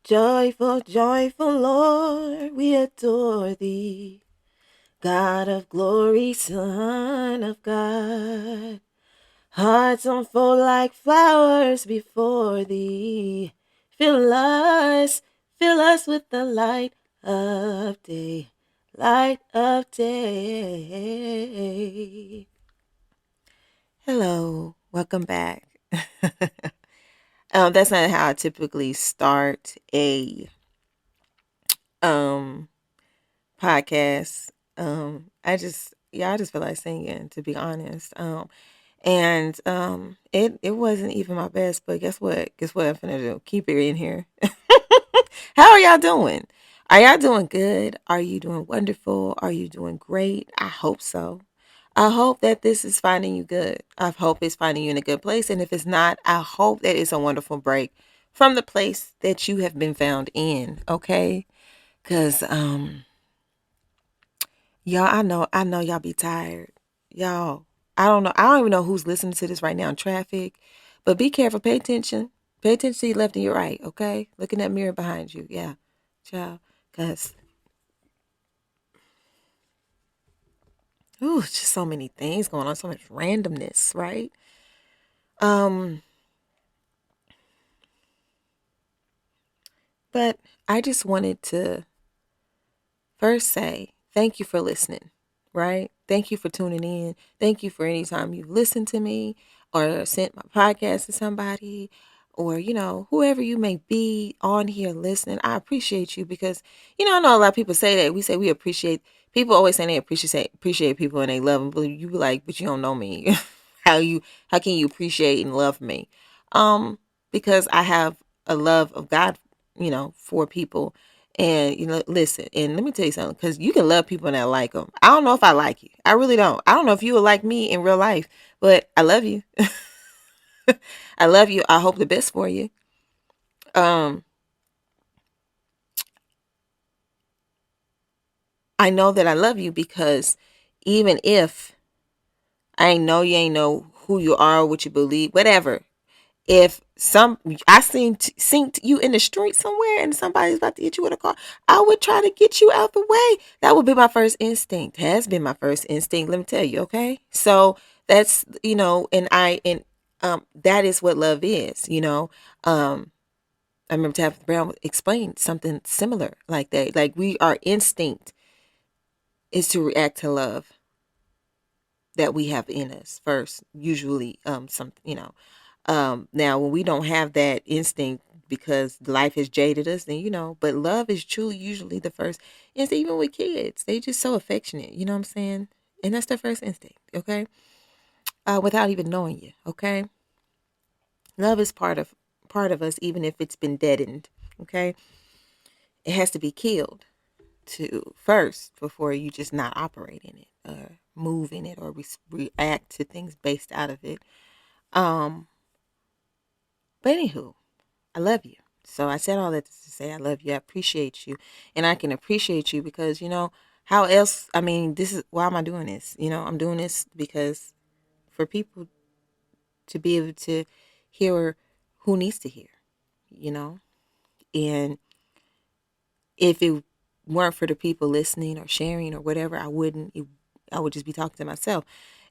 Joyful, joyful Lord, we adore thee. God of glory, Son of God. Hearts unfold like flowers before thee. Fill us with the light of day. Light of day. Hello, welcome back. That's not how I typically start a um podcast. I just feel like singing, to be honest. It wasn't even my best, but guess what? Guess what I'm finna do? Keep it in here. How are y'all doing? Are y'all doing good? Are you doing wonderful? Are you doing great? I hope so. I hope that this is finding you good. I hope it's finding you in a good place. And if it's not, I hope that it's a wonderful break from the place that you have been found in. Okay. Cause y'all, I know y'all be tired. Y'all, I don't even know who's listening to this right now in traffic, but be careful. Pay attention. Pay attention to your left and your right, okay? Look in that mirror behind you. Yeah, child. Because, ooh, just so many things going on, so much randomness, right? Um, but I just wanted to first say thank you for listening, right? Thank you for tuning in. Thank you for any time you've listened to me or sent my podcast to somebody or, whoever you may be on here listening. I appreciate you because, I know a lot of people say that. We say we appreciate, people always say they appreciate people and they love them. But you be like, but you don't know me. How can you appreciate and love me? Because I have a love of God, for people and listen, and let me tell you something, because you can love people and not like them. I don't know if I like you. I really don't. I don't know if you would like me in real life, but I love you. I love you. I hope the best for you. Um, I know that I love you because even if I ain't know you, ain't know who you are, what you believe, whatever. If I seen you in the street somewhere and somebody's about to hit you with a car, I would try to get you out the way. That would be my first instinct. Has been my first instinct. Let me tell you, okay? So that's and that is what love is. I remember Tabitha Brown explained something similar like that. Like our instinct is to react to love that we have in us first. Usually, now, when we don't have that instinct because life has jaded us, then but love is truly usually the first instinct. Even with kids, they just so affectionate. You know what I'm saying? And that's their first instinct. Okay, without even knowing you. Okay, love is part of us, even if it's been deadened. Okay, it has to be killed to first before you just not operate in it or move in it or react to things based out of it. Um, but anywho, I love you. So I said all that to say I love you. I appreciate you. And I can appreciate you because, how else? I mean, this is why am I doing this? I'm doing this because for people to be able to hear who needs to hear, you know? And if it weren't for the people listening or sharing or whatever, I would just be talking to myself.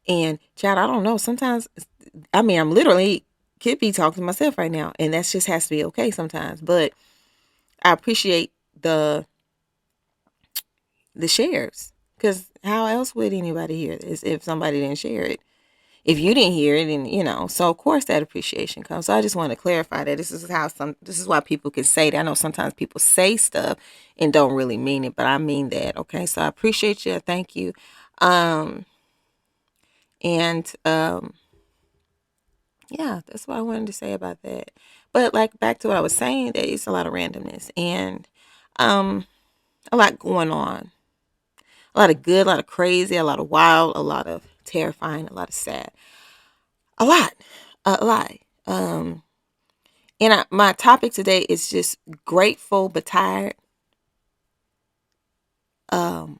And child, I don't know. Sometimes, I mean, I'm literally could be talking to myself right now. And that just has to be okay sometimes. But I appreciate the shares because how else would anybody hear this if somebody didn't share it? If you didn't hear it, and so of course that appreciation comes. So I just want to clarify that this is why people can say that. I know sometimes people say stuff and don't really mean it, but I mean that. Okay, so I appreciate you. Thank you. Um, and Yeah, that's what I wanted to say about that. But like back to what I was saying, that it's a lot of randomness and um a lot going on. A lot of good, a lot of crazy, a lot of wild, a lot of terrifying, a lot of sad. A lot. A lot. Um my topic today is just grateful but tired. Um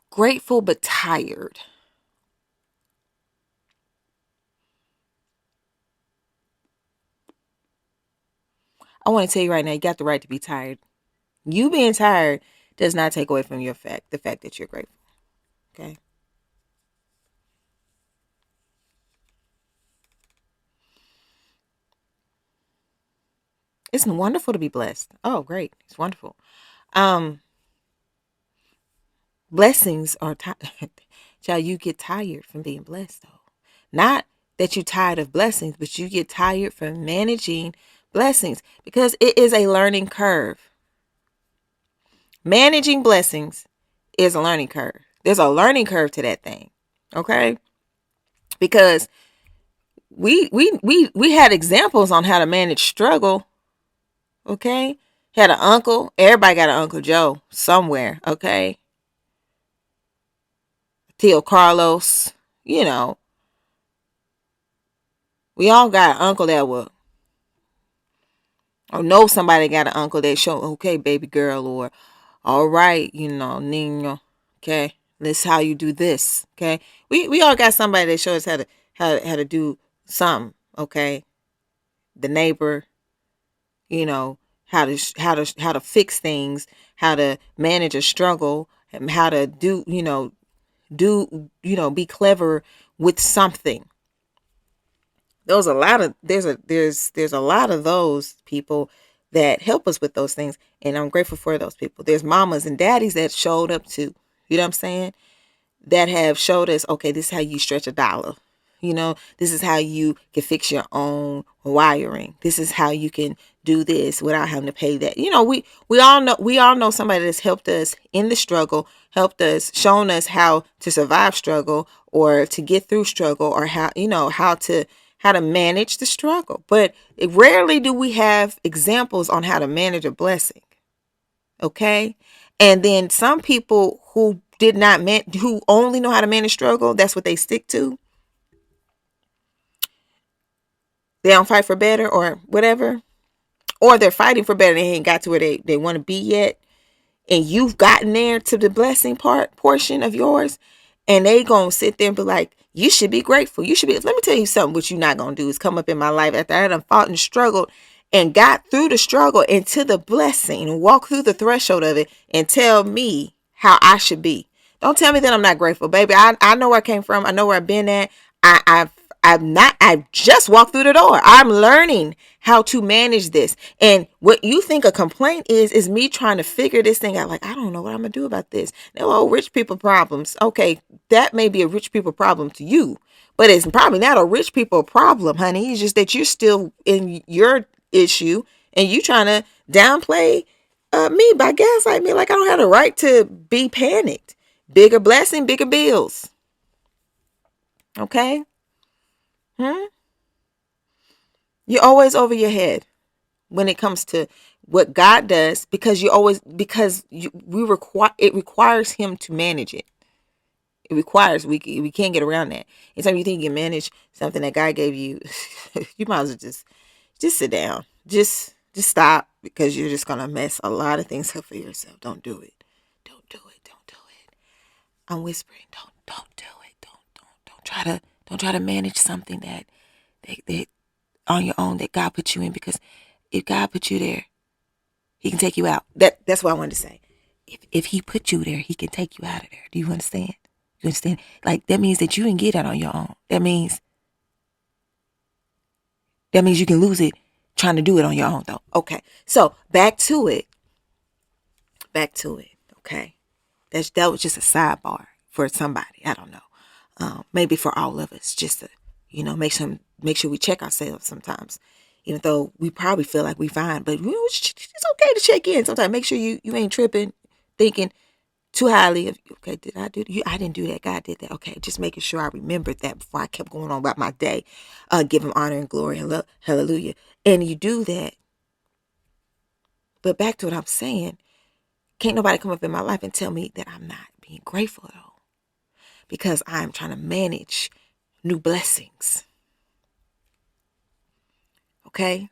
Grateful but tired. I want to tell you right now, you got the right to be tired. You being tired does not take away from the fact that you're grateful. Okay. It's wonderful to be blessed. Oh, great. It's wonderful. Um, Blessings are child, you get tired from being blessed though. Not that you're tired of blessings, but you get tired from managing blessings because it is a learning curve. Managing blessings is a learning curve. There's a learning curve to that thing. Okay? Because we had examples on how to manage struggle. Okay? Had an uncle. Everybody got an Uncle Joe somewhere. Okay? Tio Carlos. You know, we all got an uncle that will, or know somebody got an uncle that show, okay, baby girl, or all right, Nino, okay, this how you do this, okay. We all got somebody that shows us how to do something, okay. The neighbor, how to fix things, how to manage a struggle, and how to be clever with something. There's a lot of those people that help us with those things, and I'm grateful for those people. There's mamas and daddies that showed up too. You know what I'm saying? That have showed us, okay, this is how you stretch a dollar. This is how you can fix your own wiring. This is how you can do this without having to pay that. We all know somebody that's helped us in the struggle, helped us, shown us how to survive struggle or to get through struggle, or how to manage the struggle. But rarely do we have examples on how to manage a blessing. Okay? And then some people who who only know how to manage struggle, that's what they stick to. They don't fight for better or whatever. Or they're fighting for better and they ain't got to where they want to be yet. And you've gotten there to the blessing portion of yours. And they gonna sit there and be like, you should be grateful. You should be. Let me tell you something. What you're not gonna do is come up in my life after I done fought and struggled and got through the struggle into the blessing and walk through the threshold of it and tell me how I should be. Don't tell me that I'm not grateful, baby. I know where I came from. I know where I've been at. I've just walked through the door. I'm learning how to manage this. And what you think a complaint is me trying to figure this thing out. Like, I don't know what I'm gonna do about this. No, rich people problems. Okay, that may be a rich people problem to you, but it's probably not a rich people problem, honey. It's just that you're still in your issue and you trying to downplay me by gaslighting me like I don't have the right to be panicked. Bigger blessing, bigger bills. Okay? You're always over your head when it comes to what God does because it requires him to manage it. It requires we can't get around that. Anytime you think you can manage something that God gave you, you might as well just sit down. Just stop because you're just gonna mess a lot of things up for yourself. Don't do it. Don't do it. Don't do it. I'm whispering. Don't do it. Don't try to manage something that on your own that God put you in, because if God put you there, he can take you out. That's what I wanted to say. If he put you there, he can take you out of there. Do you understand? You understand? Like, that means that you didn't get that on your own. That means you can lose it trying to do it on your own though. Okay. So back to it. Okay. That was just a sidebar for somebody. I don't know. Maybe for all of us, just to, make sure we check ourselves sometimes. Even though we probably feel like we fine, but it's okay to check in sometimes. Make sure you ain't tripping, thinking too highly of, okay, did I do you? I didn't do that. God did that. Okay, just making sure I remembered that before I kept going on about my day. Give him honor and glory and love. Hallelujah. And you do that. But back to what I'm saying, can't nobody come up in my life and tell me that I'm not being grateful at all, because I'm trying to manage new blessings. Okay?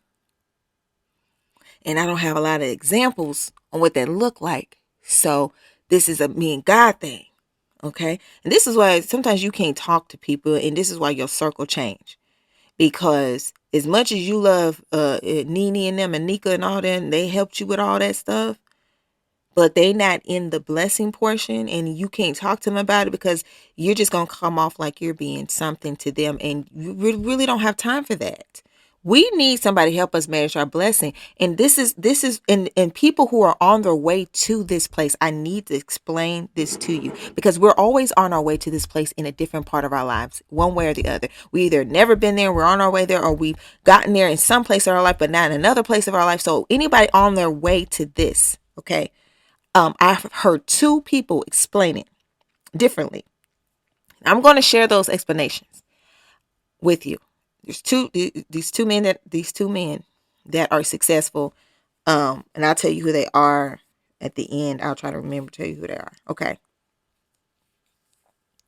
And I don't have a lot of examples on what that look like. So this is a me and God thing. Okay? And this is why sometimes you can't talk to people, and this is why your circle change. because as much as you love Nene and them and Nika and all that, and they helped you with all that stuff, but they not in the blessing portion, and you can't talk to them about it because you're just going to come off like you're being something to them, and you really don't have time for that. We need somebody to help us manage our blessing. And this is and people who are on their way to this place, I need to explain this to you, because we're always on our way to this place in a different part of our lives, one way or the other. We either never been there, we're on our way there, or we've gotten there in some place of our life, but not in another place of our life. So anybody on their way to this, okay? I've heard two people explain it differently. I'm going to share those explanations with you. There's these two men that are successful. And I'll tell you who they are at the end. I'll try to remember to tell you who they are. Okay.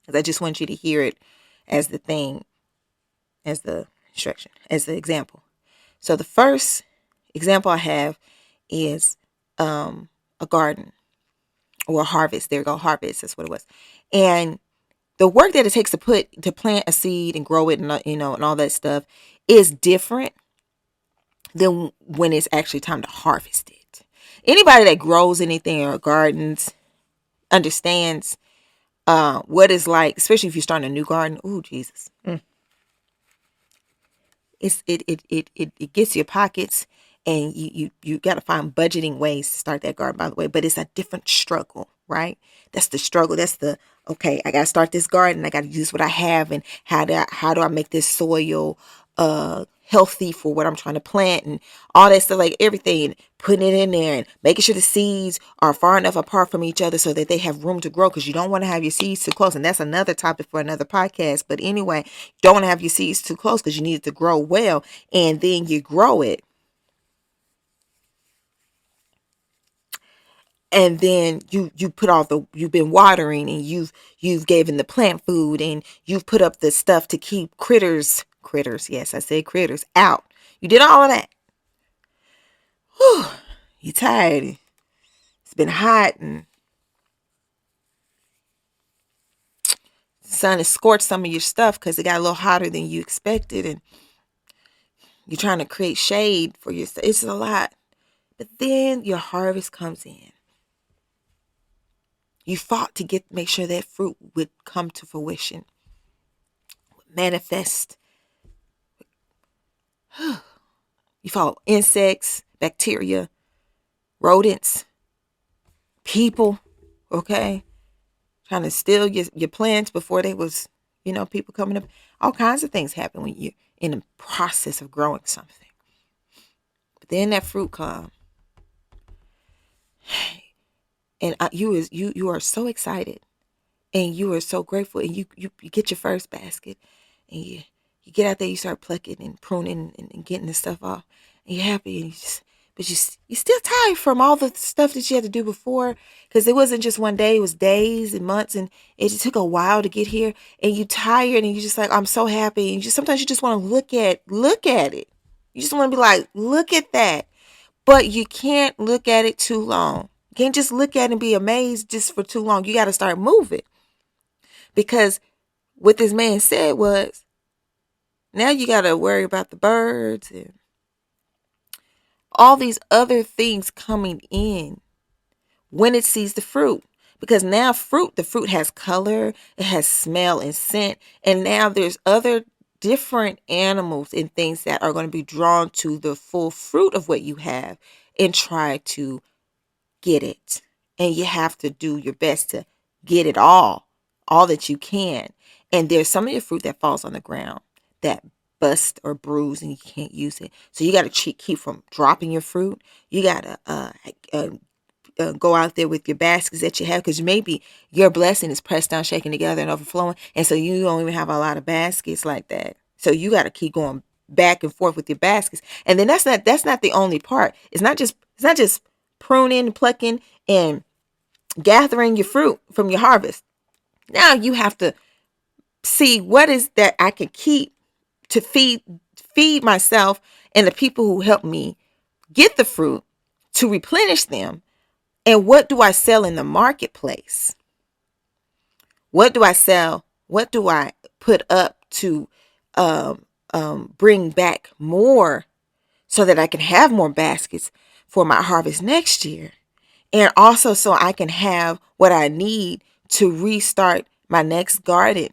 Because I just want you to hear it as the thing, as the instruction, as the example. So the first example I have is a garden or a harvest. There you go, harvest. That's what it was. And the work that it takes to plant a seed and grow it, and and all that stuff is different than when it's actually time to harvest it. Anybody that grows anything or gardens understands what it's like, especially if you're starting a new garden. Ooh, Jesus. It gets your pockets, and you got to find budgeting ways to start that garden, by the way. But it's a different struggle, right? That's the struggle. That's the, okay, I got to start this garden. I got to use what I have, and how do I make this soil healthy for what I'm trying to plant, and all that stuff, like everything, putting it in there and making sure the seeds are far enough apart from each other so that they have room to grow, because you don't want to have your seeds too close. And that's another topic for another podcast. But anyway, you don't want to have your seeds too close because you need it to grow well, and then you grow it. And then you put all you've been watering, and you've given the plant food, and you've put up the stuff to keep critters, yes, I said critters, out. You did all of that. Whew, you tired. It's been hot, and the sun has scorched some of your stuff because it got a little hotter than you expected, and you're trying to create shade for your stuff. It's a lot. But then your harvest comes in. You fought to make sure that fruit would come to fruition, would manifest. You fought insects, bacteria, rodents, people, okay? Trying to steal your plants before they was, people coming up. All kinds of things happen when you're in the process of growing something. But then that fruit comes. And you are so excited, and you are so grateful, and you get your first basket, and you get out there, you start plucking and pruning and getting the stuff off, and you're happy, and you're still tired from all the stuff that you had to do before, because it wasn't just one day, it was days and months, and it just took a while to get here, and you tired, and you just like, I'm so happy, and sometimes you just want to look at it. You just want to be like, look at that. But you can't look at it too long. You can't just look at it and be amazed just for too long. You got to start moving. Because what this man said was, now you got to worry about the birds and all these other things coming in when it sees the fruit. Because now the fruit has color, it has smell and scent. And now there's other different animals and things that are going to be drawn to the full fruit of what you have and try to get it. And you have to do your best to get it all that you can. And there's some of your fruit that falls on the ground that bust or bruise, and you can't use it. So you got to keep from dropping your fruit. You got to go out there with your baskets that you have, because maybe your blessing is pressed down, shaken together, and overflowing, and so you don't even have a lot of baskets like that. So you got to keep going back and forth with your baskets. And then that's not the only part. It's not just pruning, plucking, and gathering your fruit from your harvest. Now you have to see what is that I can keep to feed myself and the people who help me get the fruit, to replenish them. And what do I sell in the marketplace? What do I sell? What do I put up to bring back more so that I can have more baskets for my harvest next year. And also so I can have what I need to restart my next garden.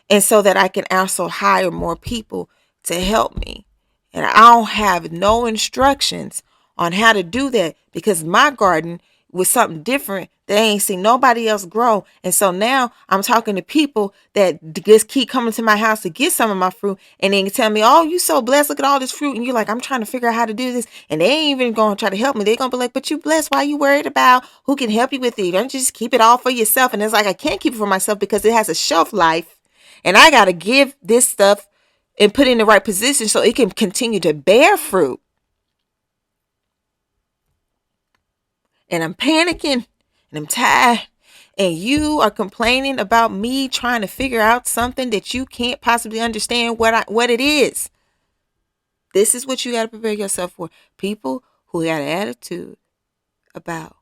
And so that I can also hire more people to help me. And I don't have no instructions on how to do that because my garden was something different that I ain't seen nobody else grow. And so now I'm talking to people that just keep coming to my house to get some of my fruit and then tell me, oh, you so blessed. Look at all this fruit. And you're like, I'm trying to figure out how to do this. And they ain't even going to try to help me. They're going to be like, but you blessed. Why are you worried about who can help you with it? Don't you just keep it all for yourself? And it's like, I can't keep it for myself because it has a shelf life. And I got to give this stuff and put it in the right position so it can continue to bear fruit. And I'm panicking and I'm tired. And you are complaining about me trying to figure out something that you can't possibly understand what it is. This is what you got to prepare yourself for. People who got an attitude about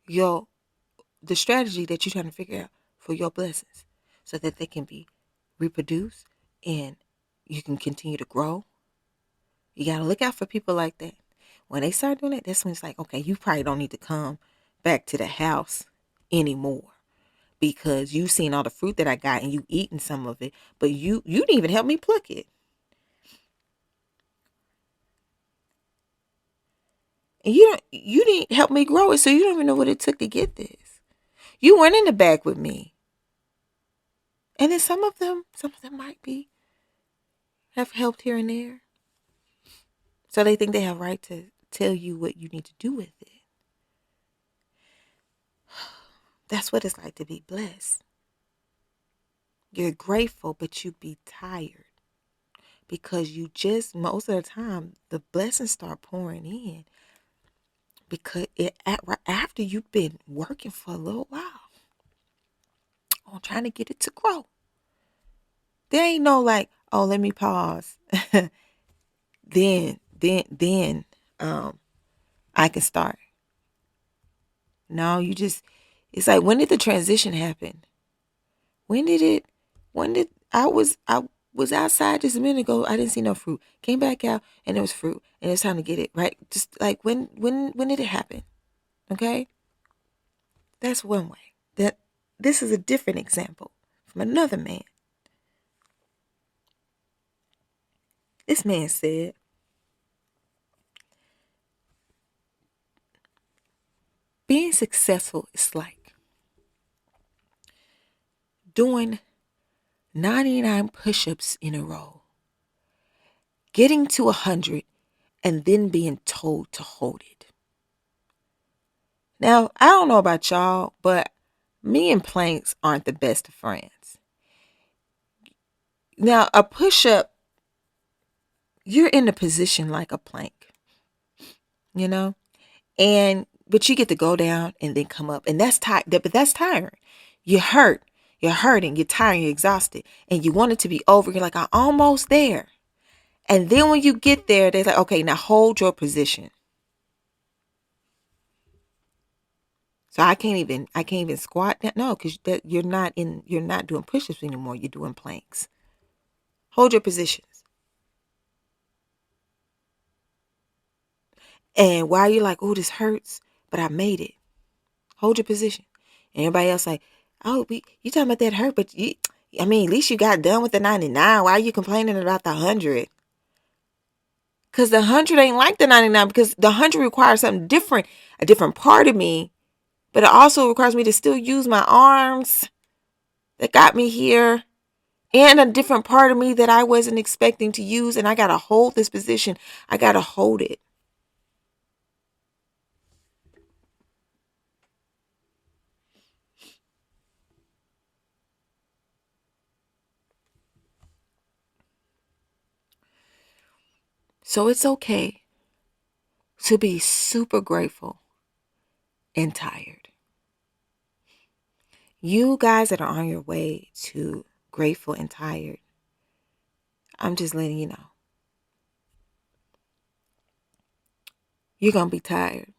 the strategy that you're trying to figure out for your blessings so that they can be reproduced and you can continue to grow. You got to look out for people like that. When they start doing it, that's when it's like, okay, you probably don't need to come back to the house anymore because you seen all the fruit that I got and you eating some of it, but you didn't even help me pluck it. And you didn't help me grow it, so you don't even know what it took to get this. You weren't in the back with me. And then some of them might have helped here and there. So they think they have right to tell you what you need to do with it. That's what it's like to be blessed. You're grateful, but you be tired. Because you just, most of the time, the blessings start pouring in. Because after you've been working for a little while on trying to get it to grow. There ain't no like, oh, let me pause. then I can start. No, it's like, when did the transition happen? When I was outside just a minute ago, I didn't see no fruit. Came back out and there was fruit and it's time to get it, right? Just like when did it happen? Okay? That's one way. This is a different example from another man. This man said, being successful is like doing 99 push-ups in a row, getting to 100, and then being told to hold it. Now, I don't know about y'all, but me and planks aren't the best of friends. Now, a push-up, you're in a position like a plank, you know? But you get to go down and then come up. And that's but that's tiring. You're hurt. You're hurting. You're tired. You're exhausted. And you want it to be over. You're like, I'm almost there. And then when you get there, they're like, okay, now hold your position. So I can't even squat that. No, because you're not doing push-ups anymore. You're doing planks. Hold your positions. And while you're like, oh, this hurts, but I made it. Hold your position. And everybody else like, oh, you talking about that hurt, but at least you got done with the 99. Why are you complaining about the 100? Because the 100 ain't like the 99, because the 100 requires something different, a different part of me. But it also requires me to still use my arms that got me here, and a different part of me that I wasn't expecting to use. And I got to hold this position. I got to hold it. So it's okay to be super grateful and tired. You guys that are on your way to grateful and tired, I'm just letting you know. You're going to be tired.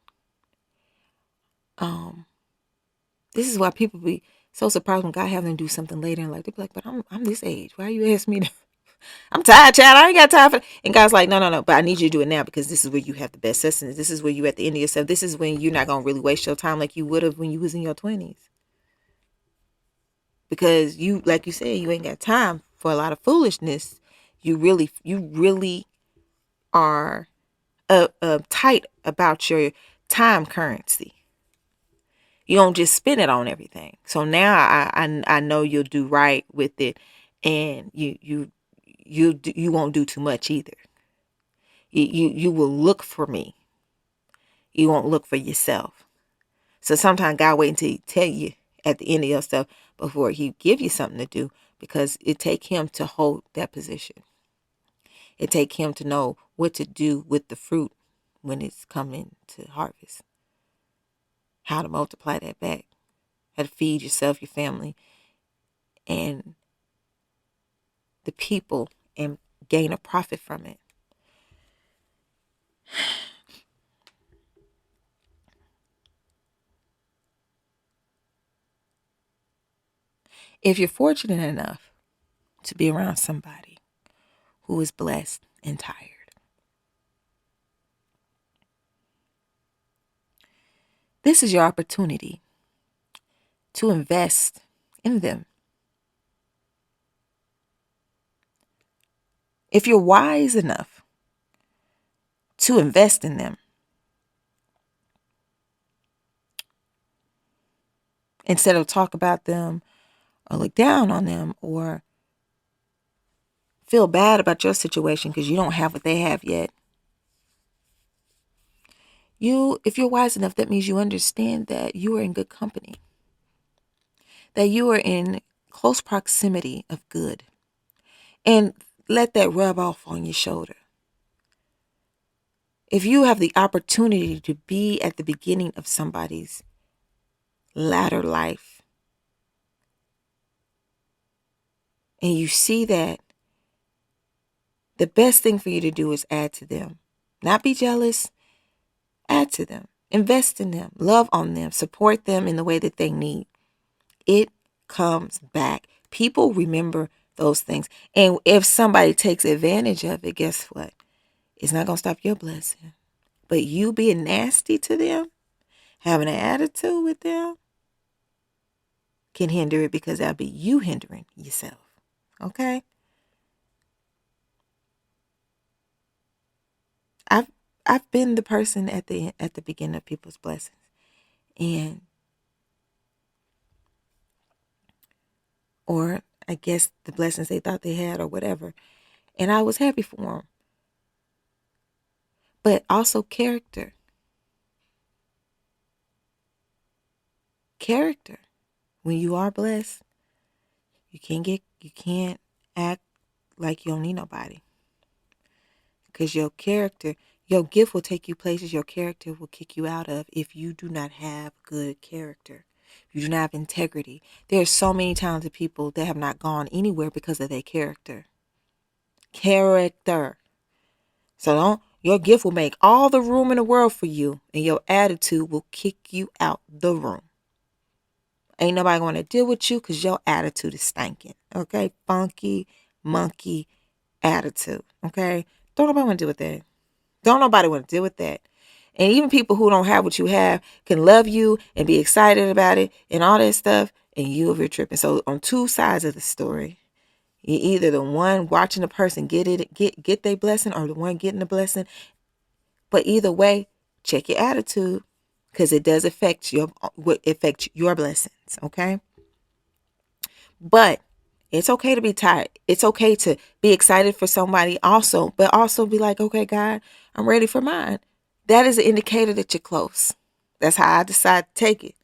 This is why people be so surprised when God have them do something later in life. They be like, but I'm this age. Why you ask me to? I'm tired, child. I ain't got time for it. And God's like, no. But I need you to do it now because this is where you have the best sustenance. This is where you at the end of yourself. This is when you're not going to really waste your time like you would have when you was in your 20s. Because you, like you said, you ain't got time for a lot of foolishness. You really are tight about your time currency. You don't just spend it on everything. So now I know you'll do right with it, and you won't do too much either. You will look for me. You won't look for yourself. So sometimes God wait until He tell you at the end of your stuff before He give you something to do, because it take Him to hold that position. It take Him to know what to do with the fruit when it's coming to harvest. How to multiply that back. How to feed yourself, your family, and the people, and gain a profit from it. If you're fortunate enough to be around somebody who is blessed and tired, this is your opportunity to invest in them. If you're wise enough to invest in them, instead of talk about them or look down on them or feel bad about your situation because you don't have what they have yet. If you're wise enough, that means you understand that you are in good company, that you are in close proximity of good, and let that rub off on your shoulder. If you have the opportunity to be at the beginning of somebody's latter life, and you see that, the best thing for you to do is add to them. Not be jealous. Add to them. Invest in them. Love on them. Support them in the way that they need. It comes back. People remember those things. And if somebody takes advantage of it, guess what? It's not going to stop your blessing. But you being nasty to them, having an attitude with them, can hinder it, because that'll be you hindering yourself. Okay? I've been the person at the beginning of people's blessings, and or I guess the blessings they thought they had or whatever, and I was happy for them. But also character. When you are blessed, you can't act like you don't need nobody, because your character. Your gift will take you places your character will kick you out of if you do not have good character. If you do not have integrity. There are so many talented people that have not gone anywhere because of their character. Character. So your gift will make all the room in the world for you, and your attitude will kick you out the room. Ain't nobody going to deal with you because your attitude is stinking. Okay? Funky, monkey attitude. Okay? Don't nobody want to deal with that. Don't nobody want to deal with that. And even people who don't have what you have can love you and be excited about it and all that stuff, and you over here tripping. So on two sides of the story, you're either the one watching the person get their blessing, or the one getting the blessing. But either way, check your attitude, because it does affect your blessings. Okay. But it's okay to be tired. It's okay to be excited for somebody also, but also be like, okay, God, I'm ready for mine. That is an indicator that you're close. That's how I decide to take it.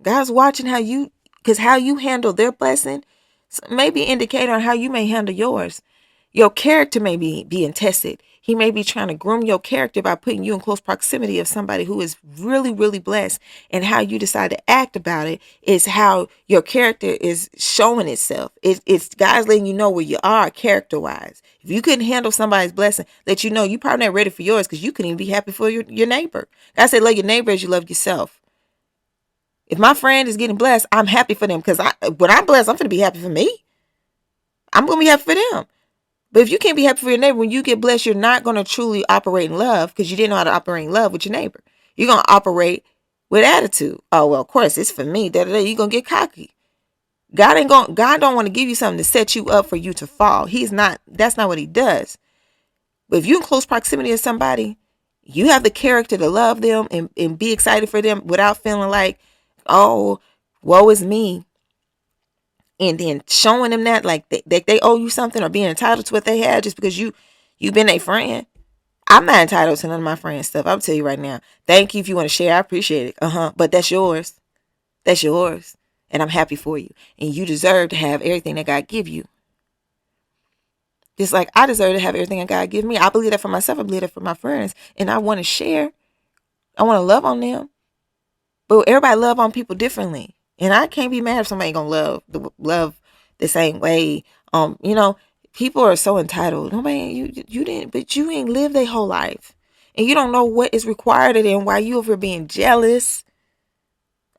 God's watching because how you handle their blessing may be an indicator on how you may handle yours. Your character may be being tested. He may be trying to groom your character by putting you in close proximity of somebody who is really, really blessed. And how you decide to act about it is how your character is showing itself. It's God's letting you know where you are character-wise. If you couldn't handle somebody's blessing, let you know you're probably not ready for yours, because you couldn't even be happy for your neighbor. God said, love your neighbor as you love yourself. If my friend is getting blessed, I'm happy for them, because when I'm blessed, I'm going to be happy for me. I'm going to be happy for them. But if you can't be happy for your neighbor, when you get blessed, you're not going to truly operate in love, because you didn't know how to operate in love with your neighbor. You're going to operate with attitude. Oh, well, of course, it's for me. You're going to get cocky. God don't want to give you something to set you up for you to fall. That's not what he does. But if you're in close proximity to somebody, you have the character to love them and be excited for them without feeling like, oh, woe is me. And then showing them that like they owe you something, or being entitled to what they had just because you've been a friend. I'm not entitled to none of my friends' stuff. I'll tell you right now. Thank you if you want to share. I appreciate it. But that's yours. That's yours. And I'm happy for you. And you deserve to have everything that God give you. Just like I deserve to have everything that God give me. I believe that for myself. I believe that for my friends. And I want to share. I want to love on them. But everybody love on people differently. And I can't be mad if somebody ain't gonna love the same way. People are so entitled. Nobody you didn't, but you ain't lived their whole life. And you don't know what is required of them, while you over being jealous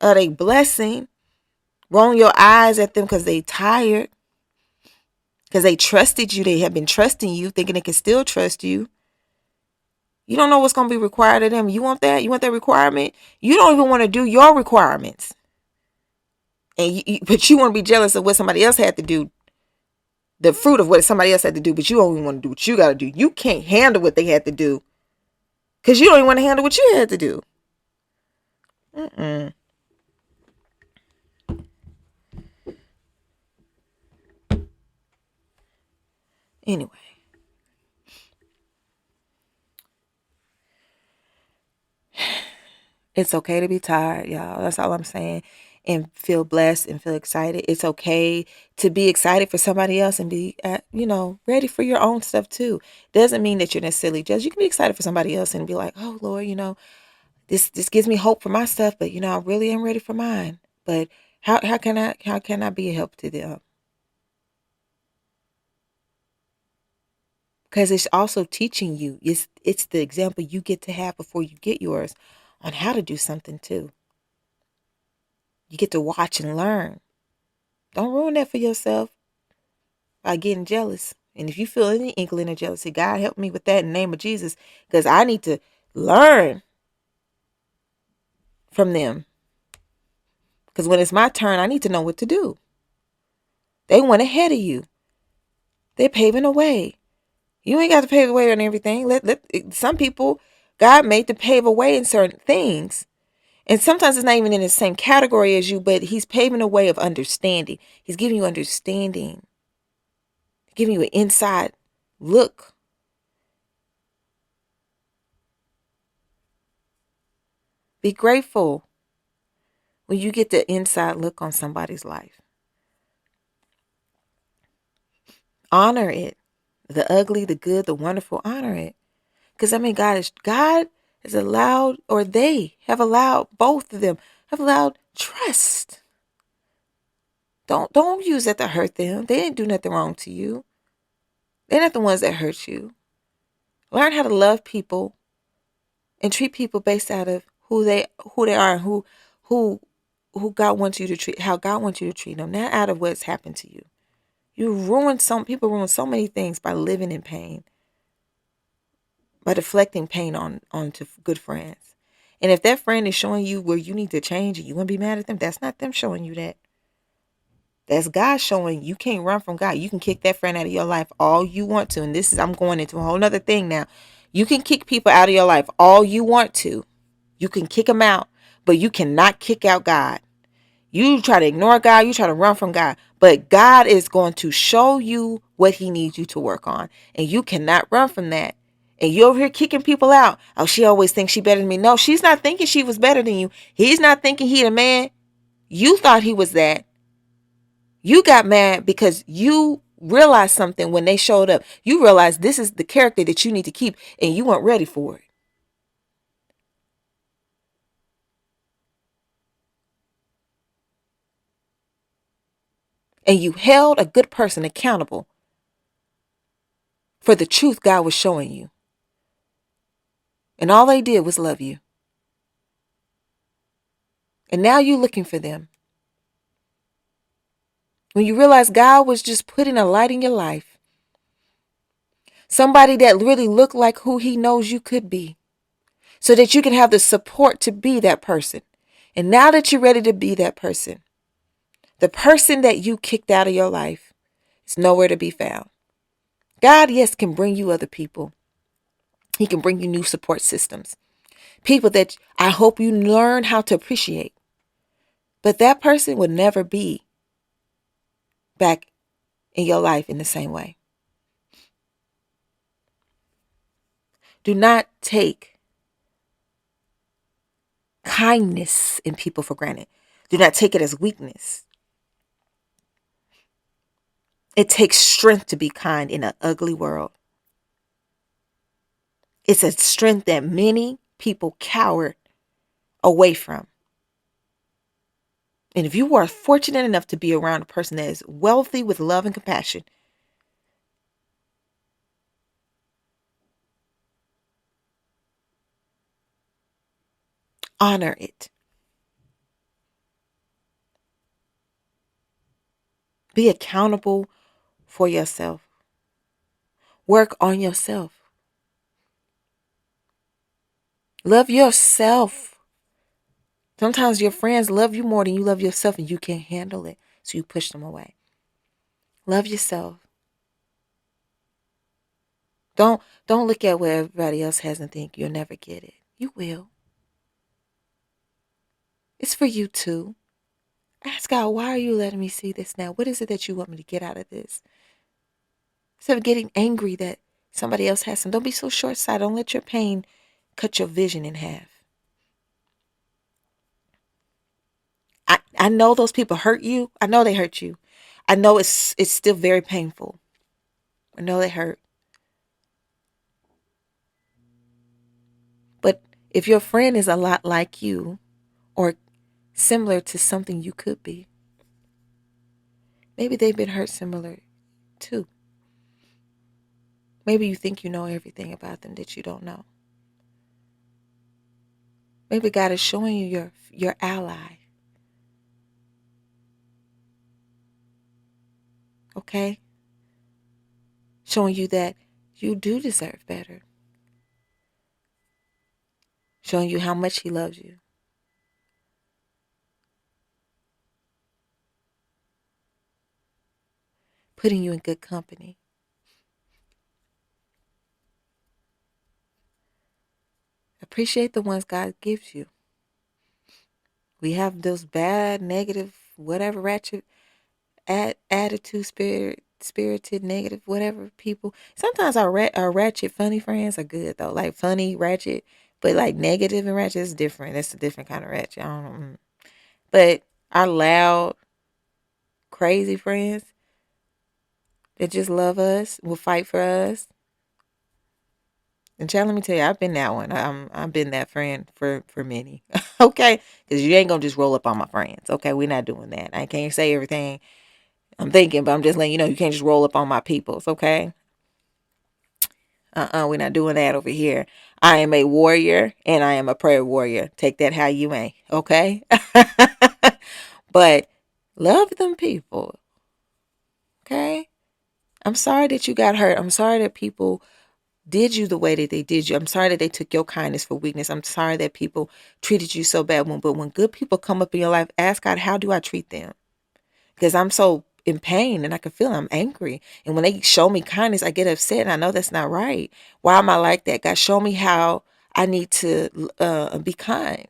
of their blessing. Rolling your eyes at them because they tired. Because they trusted you. They have been trusting you, thinking they can still trust you. You don't know what's going to be required of them. You want that? You want that requirement? You don't even want to do your requirements. But you want to be jealous of what somebody else had to do. The fruit of what somebody else had to do. But you don't even want to do what you got to do. You can't handle what they had to do. Because you don't even want to handle what you had to do. Anyway. It's okay to be tired, y'all. That's all I'm saying. And feel blessed and feel excited. It's okay to be excited for somebody else and be, ready for your own stuff too. Doesn't mean that you're necessarily judged. You can be excited for somebody else and be like, oh Lord, this gives me hope for my stuff, but I really am ready for mine. But how can I be a help to them? Because it's also teaching you. It's the example you get to have before you get yours on how to do something too. You get to watch and learn. Don't ruin that for yourself by getting jealous. And if you feel any inkling of jealousy, God help me with that in the name of Jesus. Because I need to learn from them. Because when it's my turn, I need to know what to do. They went ahead of you. They're paving a way. You ain't got to pave a way on everything. Some people, God made to pave a way in certain things. And sometimes it's not even in the same category as you, but he's paving a way of understanding. He's giving you understanding. Giving you an inside look. Be grateful when you get the inside look on somebody's life. Honor it. The ugly, the good, the wonderful, honor it. Because God has allowed, or they have allowed, both of them have allowed trust. Don't use that to hurt them. They didn't do nothing wrong to you. They're not the ones that hurt you. Learn how to love people and treat people based out of who they are and who God wants you to treat, how God wants you to treat them, not out of what's happened to you. People ruin so many things by living in pain, by deflecting pain onto good friends. And if that friend is showing you where you need to change and you want to be mad at them, that's not them showing you that. That's God showing you can't run from God. You can kick that friend out of your life all you want to. And I'm going into a whole nother thing now. You can kick people out of your life all you want to. You can kick them out, but you cannot kick out God. You try to ignore God. You try to run from God. But God is going to show you what he needs you to work on. And you cannot run from that. And you're over here kicking people out. Oh, she always thinks she better than me. No, she's not thinking she was better than you. He's not thinking he the man. You thought he was that. You got mad because you realized something when they showed up. You realized this is the character that you need to keep, and you weren't ready for it. And you held a good person accountable for the truth God was showing you. And all they did was love you. And now you're looking for them. When you realize God was just putting a light in your life. Somebody that really looked like who he knows you could be. So that you can have the support to be that person. And now that you're ready to be that person, the person that you kicked out of your life is nowhere to be found. God, yes, can bring you other people. He can bring you new support systems. People that I hope you learn how to appreciate. But that person will never be back in your life in the same way. Do not take kindness in people for granted. Do not take it as weakness. It takes strength to be kind in an ugly world. It's a strength that many people cower away from. And if you are fortunate enough to be around a person that is wealthy with love and compassion, honor it. Be accountable for yourself. Work on yourself. Love yourself. Sometimes your friends love you more than you love yourself and you can't handle it. So you push them away. Love yourself. Don't look at what everybody else has and think you'll never get it. You will. It's for you too. Ask God, why are you letting me see this now? What is it that you want me to get out of this? Instead of getting angry that somebody else has some, don't be so short-sighted. Don't let your pain cut your vision in half. I know those people hurt you. I know they hurt you. I know it's still very painful. I know they hurt. But if your friend is a lot like you or similar to something you could be, maybe they've been hurt similar too. Maybe you think you know everything about them that you don't know. Maybe God is showing you your ally. Okay? Showing you that you do deserve better. Showing you how much he loves you. Putting you in good company. Appreciate the ones God gives you. We have those bad, negative, whatever, ratchet, attitude, spirited, negative, whatever people. Sometimes our ratchet, funny friends are good though. Like funny, ratchet, but like negative and ratchet is different. That's a different kind of ratchet. I don't know. But our loud, crazy friends that just love us, will fight for us. And child, let me tell you, I've been that one. I've been that friend for many. Okay, because you ain't gonna just roll up on my friends. Okay, we're not doing that. I can't say everything I'm thinking, but I'm just letting you know you can't just roll up on my peoples. Okay. We're not doing that over here. I am a warrior and I am a prayer warrior. Take that how you may. Okay. But love them people. Okay. I'm sorry that you got hurt. I'm sorry that people did you the way that they did you. I'm sorry that they took your kindness for weakness. I'm sorry that people treated you so bad. But when good people come up in your life, ask God, how do I treat them? Because I'm so in pain and I can feel I'm angry. And when they show me kindness, I get upset and I know that's not right. Why am I like that? God, show me how I need to be kind.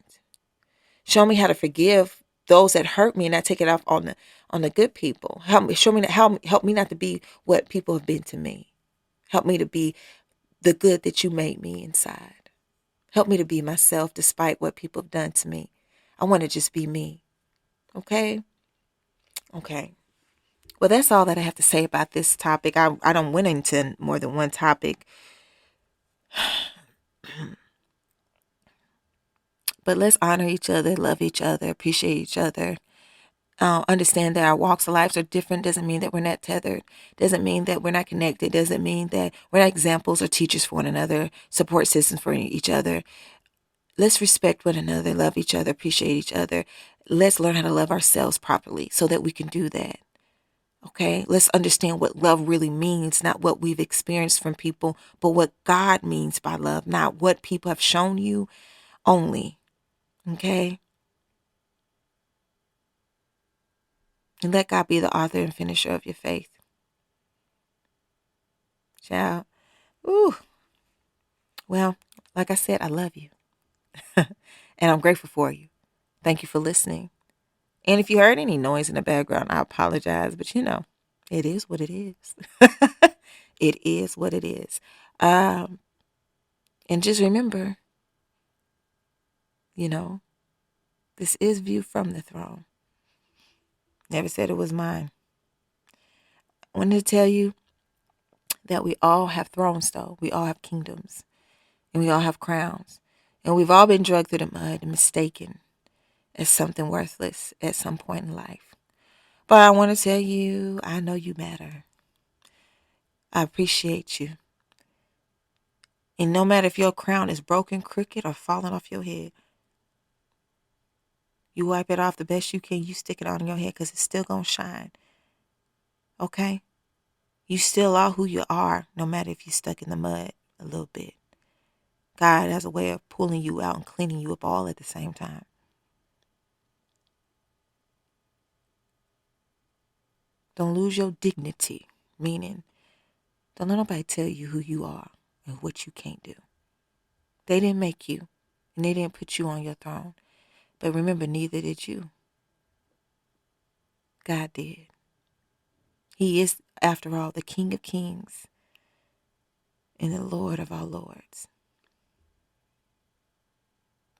Show me how to forgive those that hurt me and not take it off on the good people. Help me not to be what people have been to me. Help me to be the good that you made me inside. Help me to be myself despite what people have done to me. I want to just be me. Okay? Okay. Well, that's all that I have to say about this topic. I don't went into more than one topic. But let's honor each other, love each other, appreciate each other. Understand that our walks of lives are different. Doesn't mean that we're not tethered. Doesn't mean that we're not connected. Doesn't mean that we're not examples or teachers for one another, support systems for each other. Let's respect one another, love each other, appreciate each other. Let's learn how to love ourselves properly so that we can do that. Okay, let's understand what love really means, not what we've experienced from people, but what God means by love, not what people have shown you only. Okay, and let God be the author and finisher of your faith. Child. Ooh. Well, like I said, I love you. And I'm grateful for you. Thank you for listening. And if you heard any noise in the background, I apologize. But it is what it is. It is what it is. And just remember, this is viewed from the throne. Never said it was mine. I wanted to tell you that we all have thrones, though. We all have kingdoms. And we all have crowns. And we've all been dragged through the mud and mistaken as something worthless at some point in life. But I want to tell you, I know you matter. I appreciate you. And no matter if your crown is broken, crooked, or falling off your head, you wipe it off the best you can. You stick it on your head because it's still going to shine. Okay? You still are who you are, no matter if you're stuck in the mud a little bit. God has a way of pulling you out and cleaning you up all at the same time. Don't lose your dignity, meaning don't let nobody tell you who you are and what you can't do. They didn't make you, and they didn't put you on your throne. But remember, neither did you. God did. He is, after all, the King of Kings and the Lord of our Lords.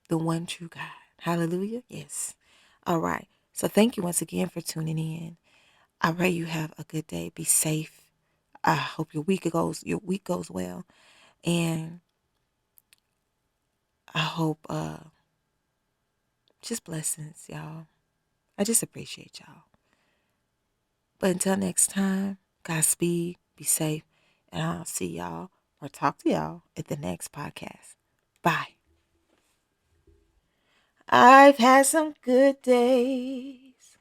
The one true God. Hallelujah. Yes. All right. So thank you once again for tuning in. I pray you have a good day. Be safe. I hope your week goes well. And I hope just blessings, y'all. I just appreciate y'all. But until next time, Godspeed, be safe, and I'll see y'all or talk to y'all at the next podcast. Bye. I've had some good days,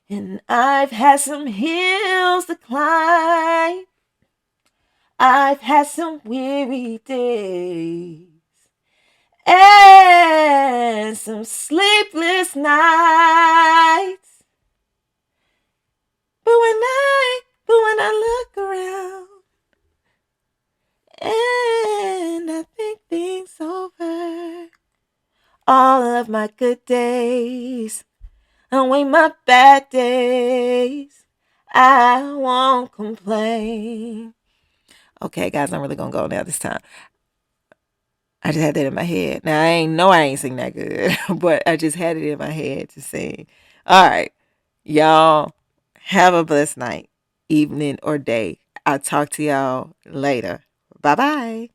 and I've had some hills to climb. I've had some weary days and some sleepless nights. But when I look around and I think things over, all of my good days outweigh my bad days. I won't complain. Okay, guys, I'm really gonna go now this time. I just had that in my head. Now I ain't sing that good, but I just had it in my head to sing. All right, y'all have a blessed night, evening, or day. I'll talk to y'all later. Bye bye.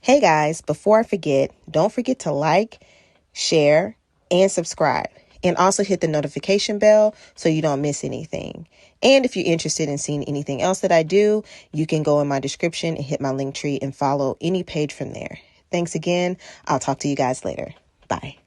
Hey guys, before I forget, don't forget to like, share, and subscribe. And also hit the notification bell so you don't miss anything. And if you're interested in seeing anything else that I do, you can go in my description and hit my link tree and follow any page from there. Thanks again. I'll talk to you guys later. Bye.